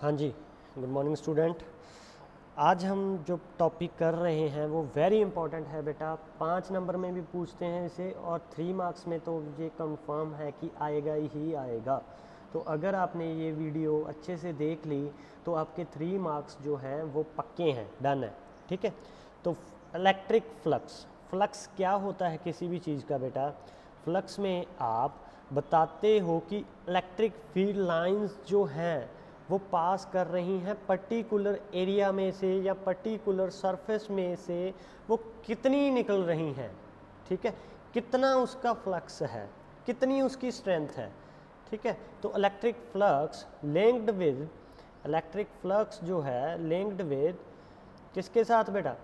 हाँ जी, good morning student. आज हम जो टॉपिक कर रहे हैं वो वेरी इंपॉर्टेंट है बेटा। 5 नंबर में भी पूछते हैं इसे और 3 मार्क्स में तो ये कंफर्म है कि आएगा ही आएगा। तो अगर आपने ये वीडियो अच्छे से देख ली तो आपके 3 मार्क्स जो हैं वो पक्के हैं, डन है। ठीक है, तो इलेक्ट्रिक फ्लक्स, फ्लक्स क्या होता है किसी भी चीज़ का बेटा? फ्लक्स में आप बताते हो कि इलेक्ट्रिक फील्ड लाइंस जो हैं वो पास कर रही हैं पर्टिकुलर एरिया में से या पर्टिकुलर सरफेस में से, वो कितनी निकल रही हैं। ठीक है, कितना उसका फ्लक्स है, कितनी उसकी स्ट्रेंथ है। ठीक है, तो electric flux linked with, electric flux जो है लिंक्ड विद किसके साथ बेटा?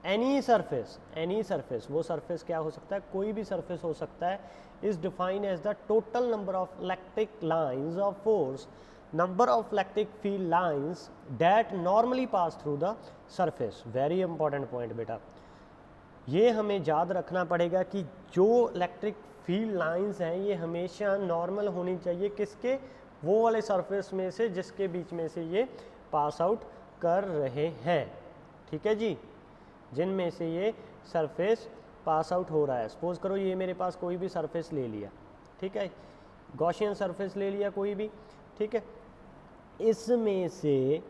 Any surface, any surface. वो सरफेस क्या हो सकता है? कोई भी सरफेस हो सकता है। Is defined as the total number of electric lines of force, number of electric field lines that normally pass through the surface। very important point बेटा, ये हमें याद रखना पड़ेगा कि जो इलेक्ट्रिक फील्ड लाइंस हैं ये हमेशा नॉर्मल होनी चाहिए किसके? वो वाले सरफेस में से जिसके बीच में से ये पास आउट कर रहे हैं। ठीक है जी, जिनमें से ये सरफेस पास आउट हो रहा है। सपोज करो ये मेरे पास कोई भी सरफेस ले लिया, ठीक है, गॉसियन सरफेस ले लिया कोई भी, ठीक है, इसमें से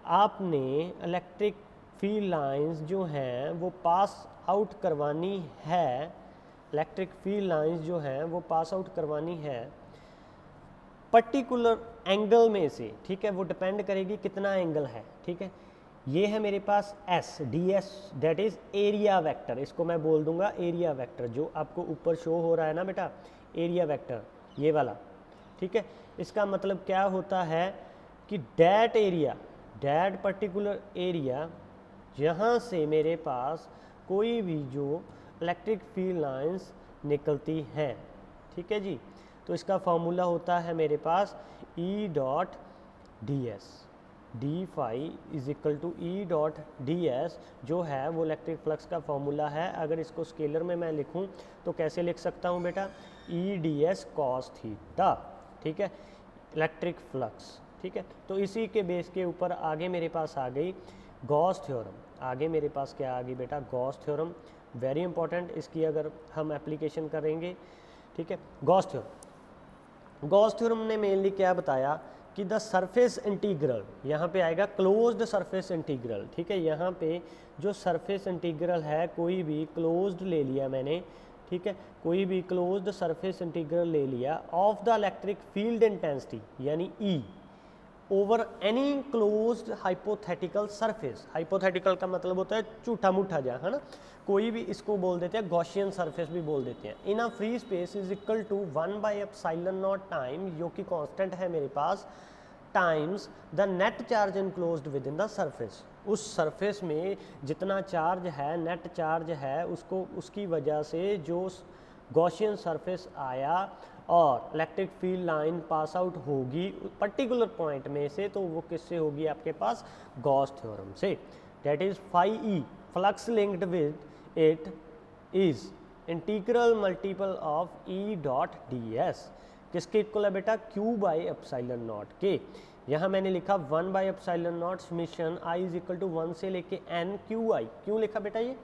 आपने इलेक्ट्रिक फील्ड लाइंस जो हैं वो पास आउट करवानी है, इलेक्ट्रिक फील्ड लाइंस जो हैं वो पास आउट करवानी है पर्टिकुलर एंगल में से। ठीक है, वो डिपेंड करेगी कितना एंगल है। ठीक है, ये है मेरे पास S, D S, that is area vector. इसको मैं बोल दूंगा एरिया वेक्टर, जो आपको ऊपर शो हो रहा है ना बेटा, एरिया वेक्टर ये वाला। ठीक है, इसका मतलब क्या होता है कि that area, that particular area जहाँ से मेरे पास कोई भी जो इलेक्ट्रिक फील्ड लाइंस निकलती हैं। ठीक है जी, तो इसका फॉर्मूला होता है मेरे पास E dot D S, D phi is equal to E dot D S, जो है वो इलेक्ट्रिक फ्लक्स का फॉर्मूला है। अगर इसको स्केलर में मैं लिखूं तो कैसे लिख सकता हूं बेटा? ई डी एस कॉस थीटा। ठीक है, इलेक्ट्रिक फ्लक्स। ठीक है, तो इसी के बेस के ऊपर आगे मेरे पास आ गई गॉस थ्योरम। आगे मेरे पास क्या आ गई बेटा? Gauss theorem, very important. इसकी अगर हम एप्लीकेशन करेंगे, ठीक है, गॉस थ्योरम, गॉस थ्योरम ने मेनली क्या बताया कि द सरफेस इंटीग्रल, यहाँ पे आएगा क्लोज्ड सरफेस इंटीग्रल। ठीक है, यहाँ पे जो सरफेस इंटीग्रल है कोई भी क्लोज्ड ले लिया मैंने, ठीक है, कोई भी क्लोज्ड सरफेस इंटीग्रल ले लिया of the electric field intensity यानी E over any closed hypothetical surface. Hypothetical का मतलब होता है झूठा मूठा जा, है ना, कोई भी इसको बोल देते हैं, गॉसियन सरफेस भी बोल देते हैं। In a free space is equal to 1/एप्सिलॉन टाइम, जो कि कांस्टेंट है मेरे पास, times the net charge enclosed within the surface. उस सरफेस में जितना चार्ज है, नेट चार्ज है, उसको उसकी वजह से जो गॉसियन सरफेस आया और electric field line pass out होगी पर्टिकुलर पॉइंट में से, तो वो किससे होगी आपके पास? गॉस थ्योरम से। That is phi E, flux linked with it is integral multiple of E dot D S. किसके इक्वल है बेटा? क्यू बाई एप्सिलॉन नॉट के। यहाँ मैंने लिखा 1/एप्सिलॉन summation I is equal to 1 से लेके n क्यू आई। क्यों लिखा बेटा ये?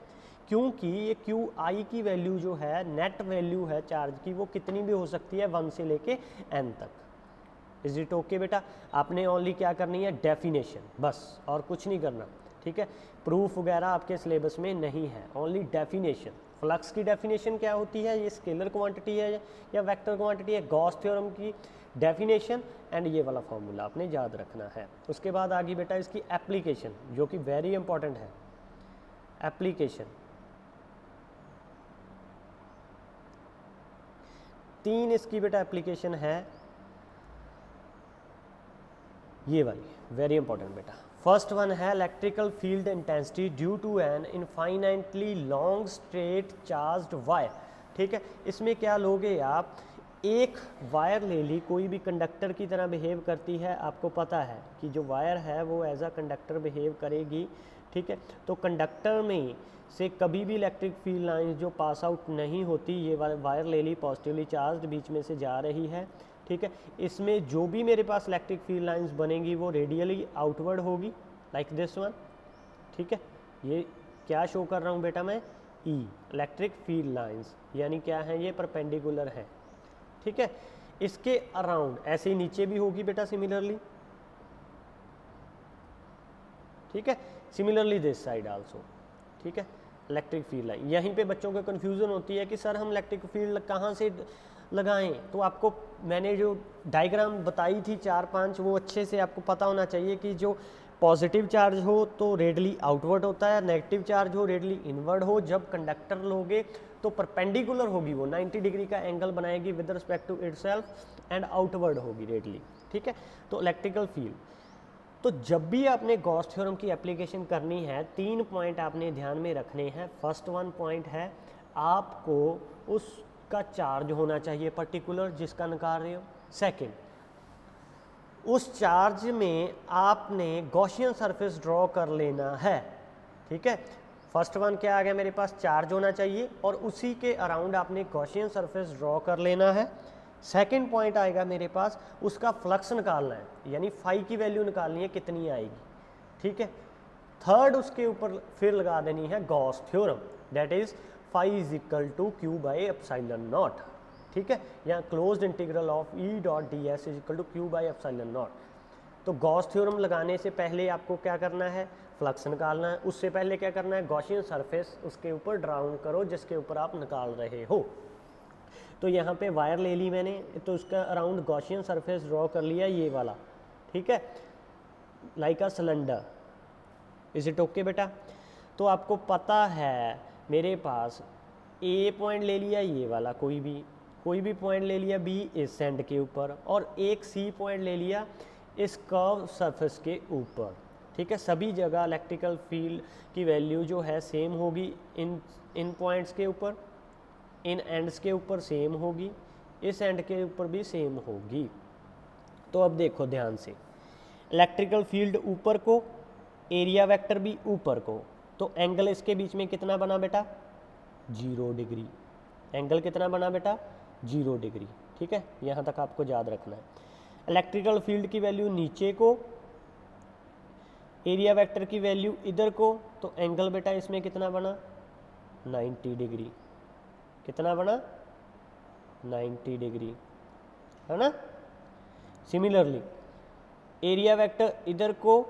क्योंकि ये क्यू आई की वैल्यू जो है, नेट वैल्यू है चार्ज की, वो कितनी भी हो सकती है 1 से लेके n तक। इज इट ओके बेटा? आपने ओनली क्या करनी है? डेफिनेशन, बस, और कुछ नहीं करना। ठीक है, प्रूफ वगैरह आपके सिलेबस में नहीं है, ओनली डेफिनेशन। फ्लक्स की डेफिनेशन क्या होती है? ये स्केलर क्वांटिटी है या वेक्टर क्वांटिटी है? गॉस थ्योरम की डेफिनेशन एंड ये वाला फॉर्मूला आपने याद रखना है। उसके बाद आगे बेटा इसकी एप्लीकेशन, जो कि वेरी इंपॉर्टेंट है। एप्लीकेशन 3 इसकी बेटा एप्लीकेशन है, ये वाली वेरी इंपॉर्टेंट बेटा। फर्स्ट वन है electrical field intensity due to an infinitely long straight charged wire. ठीक है, इसमें क्या लोगे आप? एक वायर ले ली, कोई भी कंडक्टर की तरह बिहेव करती है। आपको पता है कि जो वायर है वो एज अ कंडक्टर बिहेव करेगी। ठीक है, तो कंडक्टर में से कभी भी इलेक्ट्रिक फील्ड लाइन जो पास आउट नहीं होती, ये वायर ले ली, पॉजिटिवली चार्ज बीच में से जा रही है, ठीक है। इसमें जो भी मेरे पास इलेक्ट्रिक फील्ड लाइंस बनेंगी वो रेडियली आउटवर्ड होगी, लाइक दिस वन, ठीक है। ये क्या शो कर रहा हूँ बेटा मैं, ई, इलेक्ट्रिक फील्ड लाइंस, यानी क्या है, ये परपेंडिकुलर है, ठीक है। इसके अराउंड ऐसे ही नीचे भी होगी बेटा सिमिलरली, ठीक है। सिमिलरली दिस साइड आल्सो, ठीक है। इलेक्ट्रिक फील्ड लाइन, यहीं पे बच्चों को कन्फ्यूज़न होती है कि सर हम इलेक्ट्रिक फील्ड कहाँ से लगाएं, तो आपको मैंने जो डायग्राम बताई थी 4-5 वो अच्छे से आपको पता होना चाहिए कि जो पॉजिटिव चार्ज हो तो रेडली आउटवर्ड होता है, नेगेटिव चार्ज हो रेडली इनवर्ड हो। जब कंडक्टर लोगे तो परपेंडिकुलर होगी, वो 90 डिग्री का एंगल बनाएगी with respect to itself and outward होगी रेडली, ठीक है। तो इलेक्ट्रिकल फील्ड, तो जब भी आपने गॉस थ्योरम की एप्लीकेशन करनी है 3 पॉइंट आपने ध्यान में रखने हैं। फर्स्ट वन पॉइंट है आपको उसका चार्ज होना चाहिए पर्टिकुलर जिसका निकाल रहे हो। सेकंड, उस चार्ज में आपने गॉसियन सरफेस ड्रॉ कर लेना है, ठीक है। फर्स्ट वन क्या आ गया मेरे पास, चार्ज होना चाहिए और उसी के अराउंड आपने गॉसियन सरफेस ड्रॉ कर लेना है। सेकंड पॉइंट आएगा मेरे पास, उसका फ्लक्स निकालना है, यानी फाई की वैल्यू निकालनी है कितनी आएगी, ठीक है। थर्ड उसके ऊपर फिर लगा देनी है Gauss theorem, that is phi is equal to Q by epsilon naught, ठीक है। यहाँ closed integral of E dot D S is equal to Q by epsilon naught. तो गॉस थ्योरम लगाने से पहले आपको क्या करना है, फ्लक्स निकालना है। उससे पहले क्या करना है, गॉसियन सरफेस उसके ऊपर ड्राउन करो जिसके ऊपर आप निकाल रहे हो। तो यहाँ पे वायर ले ली मैंने, तो उसका अराउंड गॉसियन सरफेस ड्रॉ कर लिया ये वाला, ठीक है, like a cylinder. Is it okay बेटा? तो आपको पता है मेरे पास ए पॉइंट ले लिया ये वाला, कोई भी पॉइंट ले लिया बी इस एंड के ऊपर, और एक सी पॉइंट ले लिया इस कर्व सरफेस के ऊपर, ठीक है। सभी जगह इलेक्ट्रिकल फील्ड की वैल्यू जो है सेम होगी, इन पॉइंट्स के ऊपर, इन एंड्स के ऊपर सेम होगी, इस एंड के ऊपर भी सेम होगी। तो अब देखो ध्यान से, इलेक्ट्रिकल फील्ड ऊपर को, एरिया वेक्टर भी ऊपर को, तो एंगल इसके बीच में कितना बना बेटा, 0 डिग्री। एंगल कितना बना बेटा, 0 डिग्री, ठीक है। यहाँ तक आपको याद रखना है। इलेक्ट्रिकल फील्ड की वैल्यू नीचे को, एरिया वेक्टर की वैल्यू इधर को, तो एंगल बेटा इसमें कितना बना, 90 डिग्री। कितना बना, 90 डिग्री, है ना। सिमिलरली एरिया वेक्टर इधर को,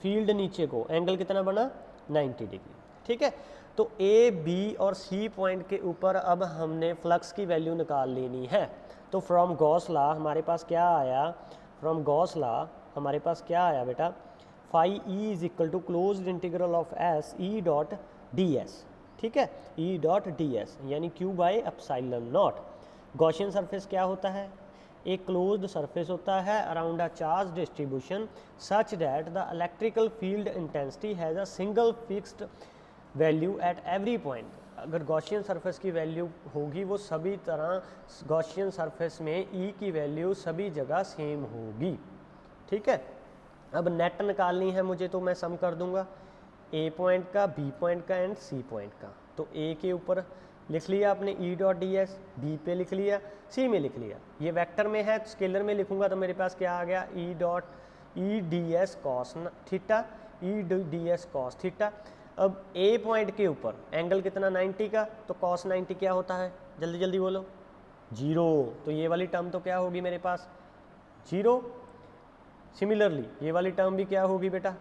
फील्ड नीचे को, एंगल कितना बना, 90 डिग्री, ठीक है। तो ए, बी और सी पॉइंट के ऊपर अब हमने फ्लक्स की वैल्यू निकाल लेनी है। तो फ्रॉम गॉस लॉ हमारे पास क्या आया, फ्रॉम गॉस लॉ हमारे पास क्या आया बेटा, phi E is equal to closed integral of S E dot D s, ठीक है, ई डॉट डी एस यानी Q by epsilon naught. Gaussian surface क्या होता है, एक क्लोज्ड सरफेस होता है around a charge distribution such that the electrical field intensity has a single fixed value at every point. अगर गॉसियन सरफेस की value होगी वो सभी तरह गॉसियन सरफेस में ई की वैल्यू सभी जगह सेम होगी, ठीक है। अब नेट निकालनी है मुझे, तो मैं सम कर दूंगा ए पॉइंट का, बी पॉइंट का एंड सी पॉइंट का। तो ए के ऊपर लिख लिया आपने E dot D s, B पे लिख लिया, सी में लिख लिया। ये वेक्टर में है, स्केलर में लिखूंगा तो मेरे पास क्या आ गया, E dot E d s cos theta, ई डी एस कॉस थीटा। अब ए पॉइंट के ऊपर एंगल कितना, 90 का, तो कॉस 90 क्या होता है, जल्दी जल्दी बोलो, 0। तो ये वाली टर्म तो क्या होगी मेरे पास, 0। सिमिलरली ये वाली टर्म भी क्या होगी बेटा,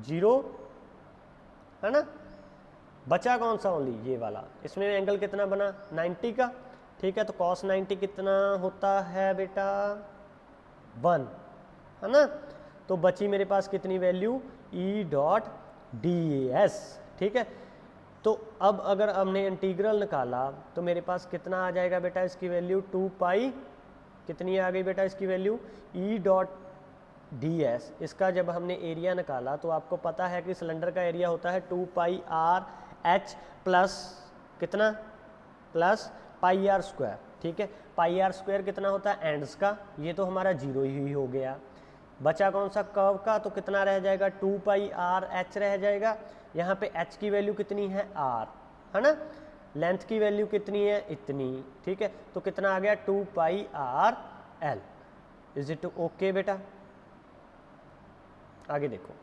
0, है ना। बचा कौन सा, ओनली ये वाला। इसमें एंगल कितना बना, 90 का, ठीक है। तो cos 90 कितना होता है बेटा, 1, है ना। तो बची मेरे पास कितनी वैल्यू, ई डॉट डी एस, ठीक है। तो अब अगर हमने इंटीग्रल निकाला तो मेरे पास कितना आ जाएगा बेटा, इसकी वैल्यू 2 पाई, कितनी आ गई बेटा इसकी वैल्यू, ई डॉट डी एस। इसका जब हमने एरिया निकाला तो आपको पता है कि सिलेंडर का एरिया होता है 2 पाई आर एच प्लस कितना, प्लस पाई आर स्क्वायर, ठीक है। पाई आर स्क्वायर कितना होता है एंड्स का, ये तो हमारा 0 ही हो गया। बचा कौन सा, कर्व का, तो कितना रह जाएगा, 2 पाई आर एच रह जाएगा। यहाँ पे एच की वैल्यू कितनी है, आर, है ना। लेंथ की वैल्यू कितनी है, इतनी, ठीक है। तो कितना आ गया, 2 pi R L. Is it okay बेटा? आगे देखो,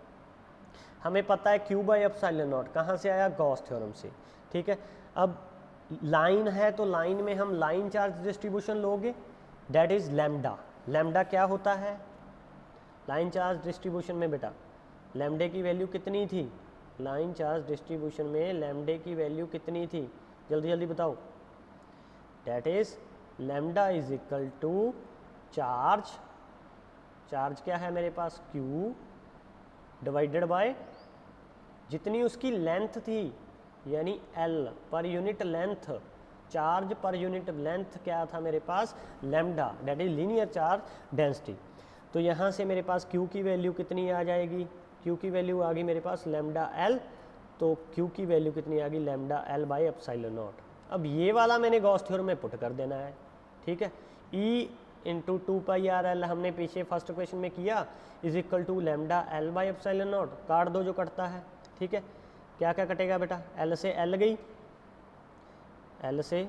हमें पता है क्यू बाई एप्सिलॉन नॉट कहाँ से आया? गॉस थ्योरम से, ठीक है। अब लाइन है तो लाइन में हम लाइन चार्ज डिस्ट्रीब्यूशन लोगे, दैट इज लैम्डा। लैम्डा क्या होता है लाइन चार्ज डिस्ट्रीब्यूशन में बेटा? लैम्डे की वैल्यू कितनी थी लाइन चार्ज डिस्ट्रीब्यूशन में? लैम्डे की वैल्यू कितनी थी? जल्दी जल्दी बताओ। That is lambda is equal to charge, charge क्या है मेरे पास? क्यू डिवाइडेड बाय जितनी उसकी लेंथ थी, यानी एल पर यूनिट लेंथ, चार्ज पर यूनिट लेंथ क्या था मेरे पास? Lambda, that is linear charge density. तो यहाँ से मेरे पास Q की वैल्यू कितनी आ जाएगी? Q की वैल्यू आ गई मेरे पास लैम्डा L, तो Q की वैल्यू कितनी आ गई? Lambda L by epsilon not. अब ये वाला मैंने गॉस थ्योरम में पुट कर देना है, ठीक है। E इंटू 2πr_L हमने पीछे फर्स्ट क्वेश्चन में किया, is equal to lambda L by epsilon naught. काट दो जो कटता है, ठीक है। क्या क्या कटेगा बेटा? L से L गई, L से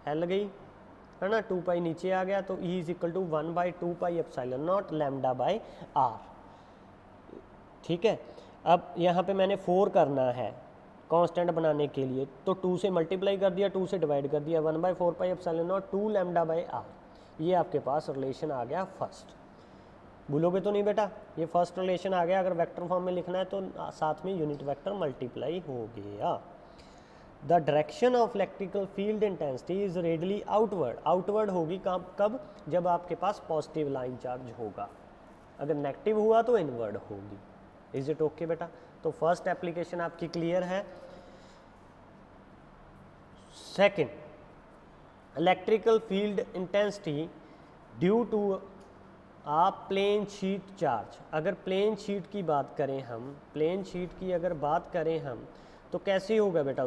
L गई, है ना, 2π नीचे आ गया, तो E is equal to 1/2π epsilon naught lambda by R, ठीक है। अब यहाँ पे मैंने 4 करना है कांस्टेंट बनाने के लिए, तो 2 से मल्टीप्लाई कर दिया, 2 से डिवाइड कर दिया, 1/4π epsilon naught 2 lambda by R. ये आपके पास रिलेशन आ गया फर्स्ट। भूलोगे तो नहीं बेटा? ये फर्स्ट रिलेशन आ गया। अगर वेक्टर फॉर्म में लिखना है तो साथ में यूनिट वेक्टर मल्टीप्लाई हो गया। The direction of electrical field intensity is radially outward. Outward होगी कब? जब आपके पास पॉजिटिव लाइन चार्ज होगा, अगर नेगेटिव हुआ तो इनवर्ड होगी। इज इट ओके बेटा? तो फर्स्ट एप्लीकेशन आपकी क्लियर है। Second, electrical field intensity due to a plane sheet charge. अगर प्लेन शीट की बात करें हम, प्लेन शीट की अगर बात करें हम, तो कैसे होगा बेटा?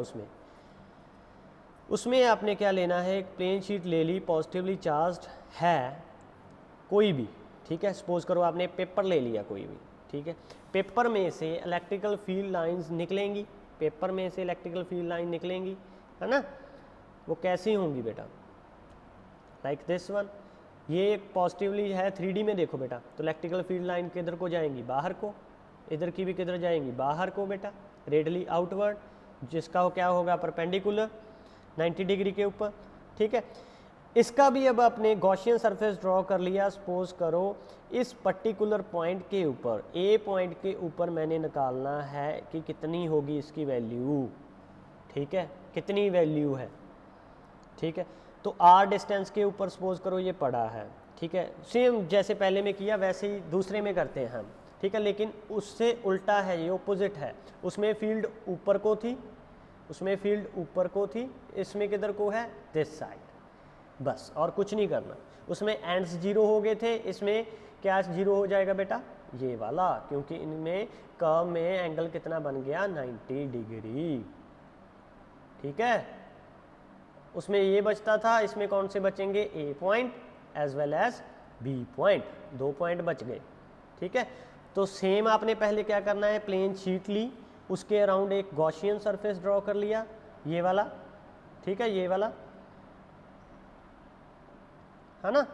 उसमें आपने क्या लेना है? एक प्लेन शीट ले ली, पॉजिटिवली चार्ज्ड है कोई भी, ठीक है। सपोज करो आपने पेपर ले लिया कोई भी, ठीक है। पेपर में से इलेक्ट्रिकल फील्ड लाइंस निकलेंगी, पेपर में से इलेक्ट्रिकल फील्ड लाइन निकलेंगी, है ना। वो कैसी होंगी बेटा? Like this one. ये एक पॉजिटिवली है 3D में, देखो बेटा, तो इलेक्ट्रिकल फील्ड लाइन किधर को जाएंगी? बाहर को। इधर की भी किधर जाएंगी? बाहर को बेटा, रेडियली आउटवर्ड, जिसका क्या होगा? परपेंडिकुलर 90 डिग्री के ऊपर, ठीक है। इसका भी अब आपने गॉसियन सरफेस ड्रॉ कर लिया। सपोज करो इस पर्टिकुलर पॉइंट के ऊपर, ए पॉइंट के ऊपर मैंने निकालना है कि कितनी होगी इसकी वैल्यू, ठीक है, कितनी वैल्यू है, ठीक है। तो आर डिस्टेंस के ऊपर सपोज करो ये पड़ा है, ठीक है। सेम जैसे पहले में किया वैसे ही दूसरे में करते हैं हम, ठीक है। लेकिन उससे उल्टा है, ये ऑपोजिट है। उसमें फील्ड ऊपर को थी, उसमें फील्ड ऊपर को थी, इसमें किधर को है? This side. बस, और कुछ नहीं करना। उसमें एंड्स 0 हो गए थे, इसमें क्या 0 हो जाएगा बेटा? ये वाला, क्योंकि इनमें कर्व में एंगल कितना बन गया? 90 डिग्री, ठीक है। उसमें ये बचता था, इसमें कौन से बचेंगे? A point as well as B point, 2 point बच गए, ठीक है। तो सेम आपने पहले क्या करना है? प्लेन शीट ली, उसके अराउंड एक गॉसियन सरफेस ड्रॉ कर लिया, ये वाला, ठीक है, ये वाला, है ना।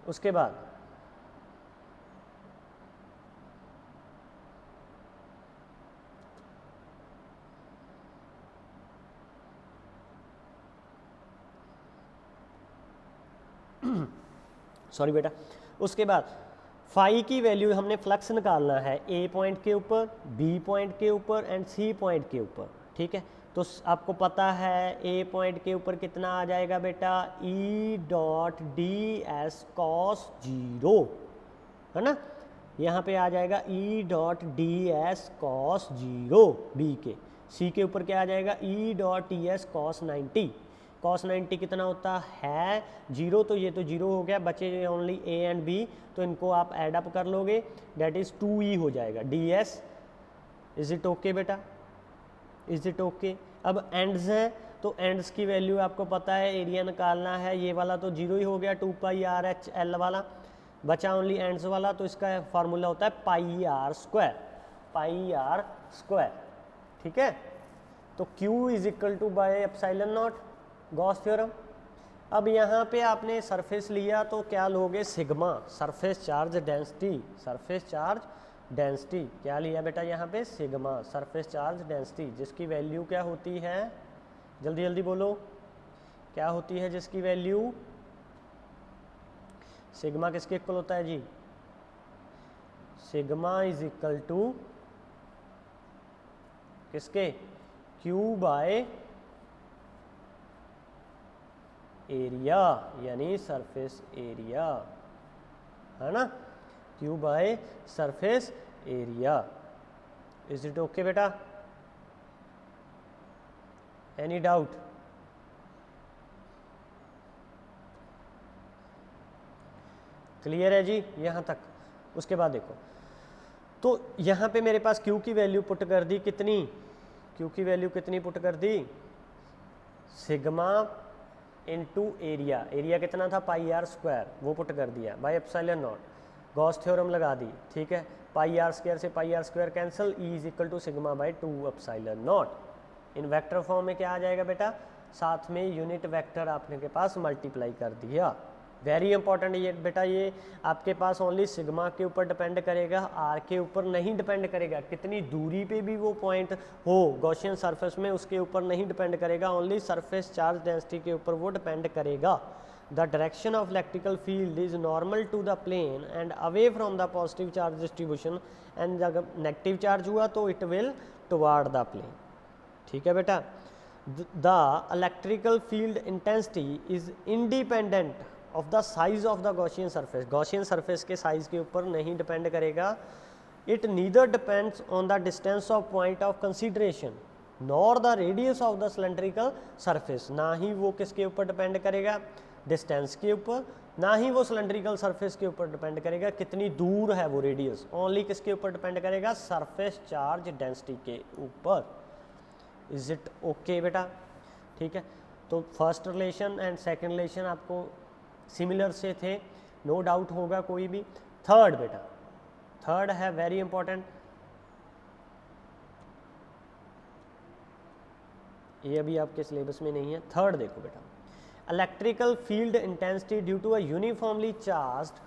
उसके बाद सॉरी बेटा, उसके बाद फाई की वैल्यू हमने फ्लक्स निकालना है ए पॉइंट के ऊपर, बी पॉइंट के ऊपर एंड सी पॉइंट के ऊपर, ठीक है। तो आपको पता है ए पॉइंट के ऊपर कितना आ जाएगा बेटा? E dot D s cos 0, है ना। यहाँ पे आ जाएगा E dot D s cos 0 B के। सी के ऊपर क्या आ जाएगा? E dot t s cos 90। Cos 90 कितना होता है? 0। तो ये तो 0 हो गया, बचे ओनली ए एंड बी, तो इनको आप ऐड अप कर लोगे, डेट इज़ 2e हो जाएगा D S. Is it okay बेटा? Is it okay? अब एंड्स हैं, तो एंड्स की वैल्यू आपको पता है, एरिया निकालना है, ये वाला तो 0 ही हो गया, 2πr/h_l वाला, बचा ओनली एंड्स वाला, तो इसका फार्मूला होता है πr², πr², ठीक है। तो Q is equal to by epsilon naught, Gauss theorem. अब यहाँ पे आपने सरफेस लिया तो क्या लोगे, sigma surface charge density, surface charge density क्या लिया बेटा यहाँ पे, सिग्मा सरफेस चार्ज डेंसिटी, जिसकी वैल्यू क्या होती है, जल्दी जल्दी बोलो क्या होती है जिसकी वैल्यू, सिग्मा किसके इक्वल होता है जी, सिग्मा इज इक्वल टू किसके, Q बाय एरिया, यानी सरफेस एरिया, है ना, Q by surface area. Is it okay बेटा, एनी डाउट? क्लियर है जी यहाँ तक। उसके बाद देखो, तो यहाँ पे मेरे पास Q की वैल्यू पुट कर दी, कितनी, Q की वैल्यू कितनी पुट कर दी, सिग्मा इनटू एरिया, एरिया कितना था पाई आर स्क्वायर, वो पुट कर दिया by epsilon naught, Gauss theorem लगा दी, ठीक है, पाई आर स्क्वायर से pi R square cancel, E is equal to sigma by 2 epsilon naught. In vector form में क्या आ जाएगा बेटा, साथ में यूनिट वेक्टर आपने के पास मल्टीप्लाई कर दिया। वेरी इंपॉर्टेंट ये बेटा, ये आपके पास ओनली सिग्मा के ऊपर डिपेंड करेगा, आर के ऊपर नहीं डिपेंड करेगा, कितनी दूरी पे भी वो पॉइंट हो गॉसियन सरफेस में उसके ऊपर नहीं डिपेंड करेगा, ओनली सरफेस चार्ज डेंसिटी के ऊपर वो डिपेंड करेगा। The direction of electrical field is normal to the plane and away from the positive charge distribution, and अगर नेगेटिव चार्ज हुआ तो it will toward the plane, ठीक है बेटा। The electrical field intensity is independent of the size of the Gaussian surface, Gaussian surface के size के ऊपर नहीं डिपेंड करेगा। It neither depends on the distance of point of consideration nor the radius of the cylindrical surface, ना ही वो किसके ऊपर depend करेगा, डिस्टेंस के ऊपर, ना ही वो सिलेंड्रिकल सरफेस के ऊपर डिपेंड करेगा कितनी दूर है वो रेडियस, ओनली किसके ऊपर डिपेंड करेगा, सरफेस चार्ज डेंसिटी के ऊपर। इज इट ओके बेटा, ठीक है। तो first relation and second relation आपको सिमिलर से थे, नो डाउट होगा कोई भी। थर्ड बेटा, थर्ड है वेरी इंपॉर्टेंट, ये अभी आपके सिलेबस में नहीं है। थर्ड देखो बेटा, electrical field intensity due to a uniformly charged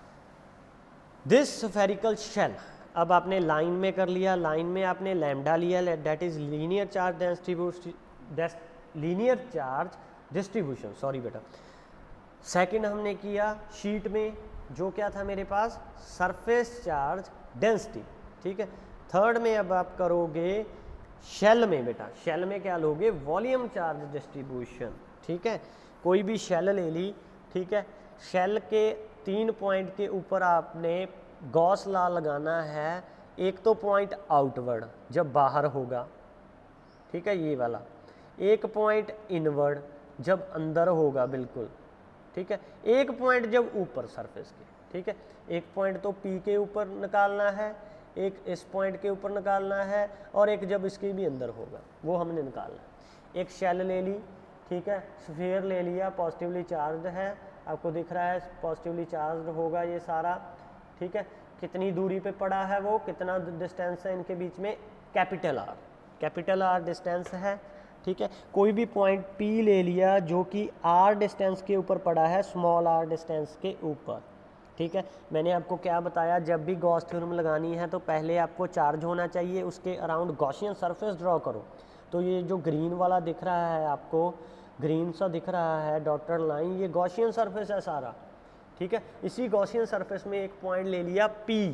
this spherical shell. अब आपने लाइन में कर लिया, लाइन में आपने लैम्डा लिया, that is linear charge linear charge distribution, sorry बेटा। सेकंड हमने किया शीट में, जो क्या था मेरे पास, सरफेस चार्ज डेंसिटी, ठीक है। थर्ड में अब आप करोगे शेल में बेटा, शेल में क्या लोगे, वॉल्यूम चार्ज डिस्ट्रीब्यूशन, ठीक है। कोई भी शेल ले ली, ठीक है, शेल के 3 पॉइंट के ऊपर आपने गॉस लॉ लगाना है। एक तो पॉइंट आउटवर्ड जब बाहर होगा, ठीक है, ये वाला, एक पॉइंट इनवर्ड जब अंदर होगा बिल्कुल, ठीक है, एक पॉइंट जब ऊपर सरफेस के, ठीक है। एक पॉइंट तो P के ऊपर निकालना है, एक इस पॉइंट के ऊपर निकालना है, और एक जब इसके भी अंदर होगा वो हमने निकालना है। एक शेल ले ली, ठीक है, स्फीयर ले लिया, पॉजिटिवली चार्ज है, आपको दिख रहा है पॉजिटिवली चार्ज होगा ये सारा, ठीक है। कितनी दूरी पे पड़ा है वो, कितना डिस्टेंस है इनके बीच में, कैपिटल आर डिस्टेंस है, ठीक है। कोई भी पॉइंट P ले लिया जो कि R डिस्टेंस के ऊपर पड़ा है, स्मॉल r डिस्टेंस के ऊपर, ठीक है। मैंने आपको क्या बताया, जब भी गॉस थ्योरम लगानी है तो पहले आपको चार्ज होना चाहिए, उसके अराउंड गॉसियन सरफेस ड्रॉ करो। तो ये जो ग्रीन वाला दिख रहा है आपको, ग्रीन सा दिख रहा है डॉटेड लाइन, ये गॉसियन सरफेस है सारा, ठीक है। इसी गॉसियन सरफेस में एक पॉइंट ले लिया P,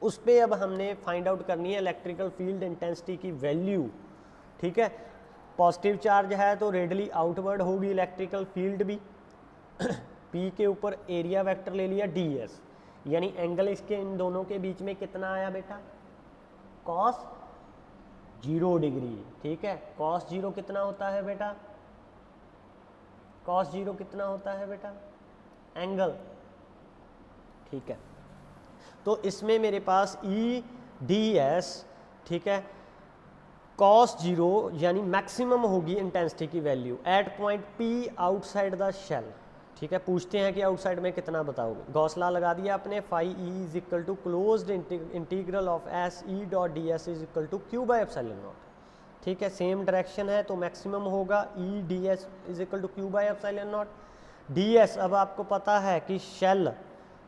उस पर अब हमने फाइंड आउट करनी है इलेक्ट्रिकल फील्ड इंटेंसिटी की वैल्यू, ठीक है। पॉजिटिव चार्ज है तो रेडली आउटवर्ड होगी इलेक्ट्रिकल फील्ड भी। P के ऊपर एरिया वेक्टर ले लिया ds, यानी एंगल इसके इन दोनों के बीच में कितना आया बेटा, cos 0 डिग्री, ठीक है। cos 0 कितना होता है बेटा, cos 0 कितना होता है बेटा, एंगल, ठीक है। तो इसमें मेरे पास E ds, ठीक है, cos 0 यानी मैक्सिमम होगी इंटेंसिटी की value at point P outside the shell, ठीक है। पूछते हैं कि आउटसाइड में कितना बताओगे, गॉस लॉ लगा दिया आपने, phi E is equal to closed integral of S E dot ds is equal to Q by epsilon naught. ठीक है, सेम डायरेक्शन है तो मैक्सिमम होगा E d S is equal to Q by epsilon naught d s. अब आपको पता है कि शेल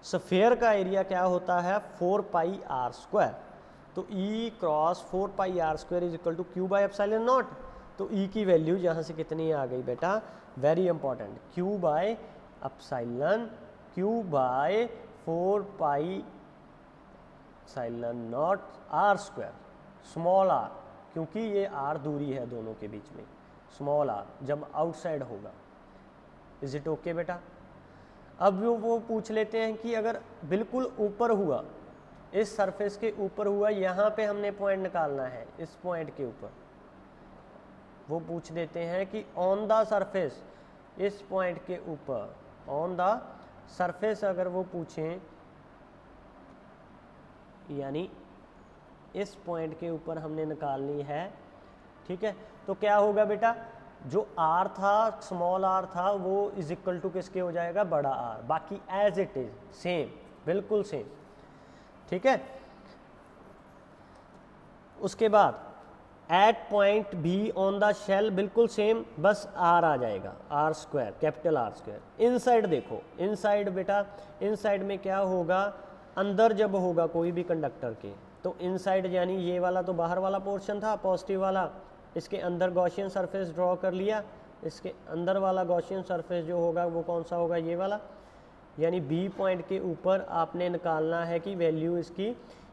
स्फेयर का एरिया क्या होता है 4 पाई आर स्क्वायर, तो E cross 4 pi R square is equal to Q by epsilon naught. तो ई की वैल्यू यहाँ से कितनी आ गई बेटा, very important, Q by epsilon, Q by 4 pi epsilon naught r square, small r, क्योंकि ये आर दूरी है दोनों के बीच में, स्मॉल आर जब आउटसाइड होगा। इज इट ओके बेटा? अब वो पूछ लेते हैं कि अगर बिल्कुल ऊपर हुआ, इस सरफेस के ऊपर हुआ, यहाँ पे हमने पॉइंट निकालना है, इस पॉइंट के ऊपर वो पूछ देते हैं कि ऑन द सरफेस, इस पॉइंट के ऊपर ऑन द सरफेस अगर वो पूछें, यानी इस पॉइंट के ऊपर हमने निकालनी है, ठीक है, तो क्या होगा बेटा, जो आर था, स्मॉल आर था, वो इज इक्वल टू किसके हो जाएगा, बड़ा आर, बाकी एज इट इज सेम, बिल्कुल सेम, ठीक है। उसके बाद at point B on the shell बिल्कुल सेम, बस आर आ जाएगा, r square, capital R square. Inside देखो, इनसाइड बेटा, इनसाइड में क्या होगा, अंदर जब होगा कोई भी कंडक्टर के, तो इनसाइड यानी ये वाला तो बाहर वाला पोर्शन था पॉजिटिव वाला, इसके अंदर गॉसियन सरफेस ड्रॉ कर लिया, इसके अंदर वाला गॉसियन सरफेस जो होगा वो कौन सा होगा, ये वाला, यानी बी पॉइंट के ऊपर आपने निकालना है कि वैल्यू इसकी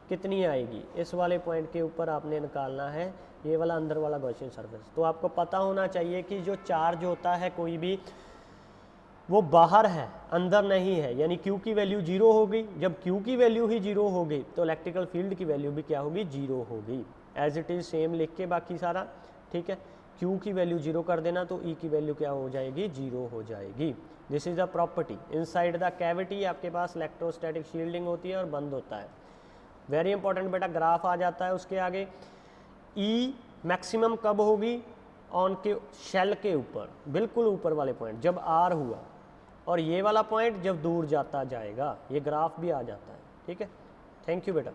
कितनी आएगी, इस वाले पॉइंट के ऊपर आपने निकालना है ये वाला अंदर वाला गॉसियन सरफेस। तो आपको पता होना चाहिए कि जो चार्ज होता है कोई भी, वो बाहर है, अंदर नहीं है, यानी Q की वैल्यू 0 होगी। जब Q की वैल्यू ही 0 होगी तो इलेक्ट्रिकल फील्ड की वैल्यू भी क्या होगी, 0 होगी। एज इट इज सेम लिख के बाकी सारा, ठीक है, Q की वैल्यू 0 कर देना तो E की वैल्यू क्या हो जाएगी, 0 हो जाएगी। This is a property. Inside the cavity आपके पास इलेक्ट्रोस्टैटिक शील्डिंग होती है और बंद होता है। वेरी इंपॉर्टेंट बेटा, ग्राफ आ जाता है उसके आगे। E मैक्सिमम कब होगी, ऑन के शेल के ऊपर, बिल्कुल ऊपर वाले पॉइंट जब R हुआ, और ये वाला पॉइंट जब दूर जाता जाएगा, ये ग्राफ भी आ जाता है, ठीक है। थैंक यू बेटा।